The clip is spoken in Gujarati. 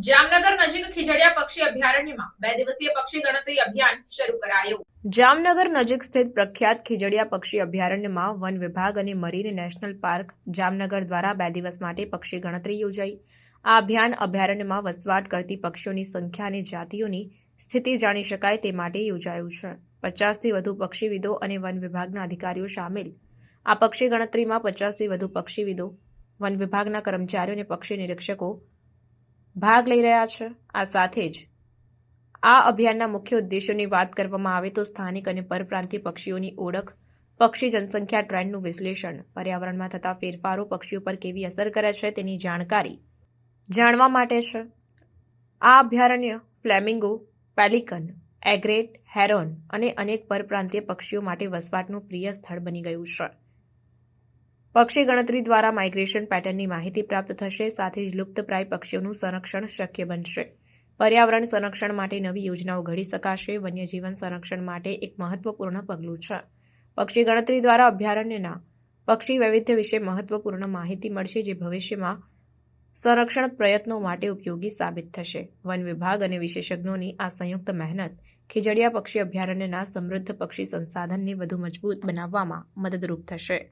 જામનગર નજીક ખીજડીયા પક્ષી અભયારણ્યમાં 2 દિવસીય પક્ષી ગણતરી અભિયાન શરૂ કરાયું। જામનગર નજીક સ્થિત પ્રખ્યાત ખીજડીયા પક્ષી અભયારણ્યમાં વન વિભાગ અને મરીન નેશનલ પાર્ક જામનગર દ્વારા 2 દિવસ માટે પક્ષી ગણતરી યોજાઈ। આ અભિયાન અભયારણ્યમાં વસવાટ કરતી પક્ષીઓની સંખ્યા અને જાતિઓની સ્થિતિ જાણી શકાય તે માટે યોજાયું છે। 50થી વધુ પક્ષીવિદો અને વન વિભાગના અધિકારીઓ સામેલ આ પક્ષી ગણતરીમાં 50થી વધુ પક્ષીવિદો, વન વિભાગના કર્મચારીઓ અને પક્ષી નિરીક્ષકો ભાગ લઈ રહ્યા છે। આ સાથે જ આ અભિયાનના મુખ્ય ઉદ્દેશોની વાત કરવામાં આવે તો સ્થાનિક અને પરપ્રાંતીય પક્ષીઓની ઓળખ, પક્ષી જનસંખ્યા ટ્રેન્ડનું વિશ્લેષણ, પર્યાવરણમાં થતા ફેરફારો પક્ષીઓ પર કેવી અસર કરે છે તેની જાણકારી જાણવા માટે છે। આ અભયારણ્ય ફ્લેમિંગો, પેલિકન, એગ્રેટ, હેરોન અને અનેક પરપ્રાંતીય પક્ષીઓ માટે વસવાટનું પ્રિય સ્થળ બની ગયું છે। પક્ષી ગણતરી દ્વારા માઇગ્રેશન પેટર્નની માહિતી પ્રાપ્ત થશે, સાથે જ લુપ્તપ્રાય પક્ષીઓનું સંરક્ષણ શક્ય બનશે। પર્યાવરણ સંરક્ષણ માટે નવી યોજનાઓ ઘડી શકાશે। વન્યજીવન સંરક્ષણ માટે એક મહત્વપૂર્ણ પગલું છે। પક્ષી ગણતરી દ્વારા અભયારણ્યના પક્ષી વૈવિધ્ય વિશે મહત્વપૂર્ણ માહિતી મળશે, જે ભવિષ્યમાં સંરક્ષણ પ્રયત્નો માટે ઉપયોગી સાબિત થશે। વન વિભાગ અને વિશેષજ્ઞોની આ સંયુક્ત મહેનત ખીજડીયા પક્ષી અભયારણ્યના સમૃદ્ધ પક્ષી સંસાધનને વધુ મજબૂત બનાવવામાં મદદરૂપ થશે।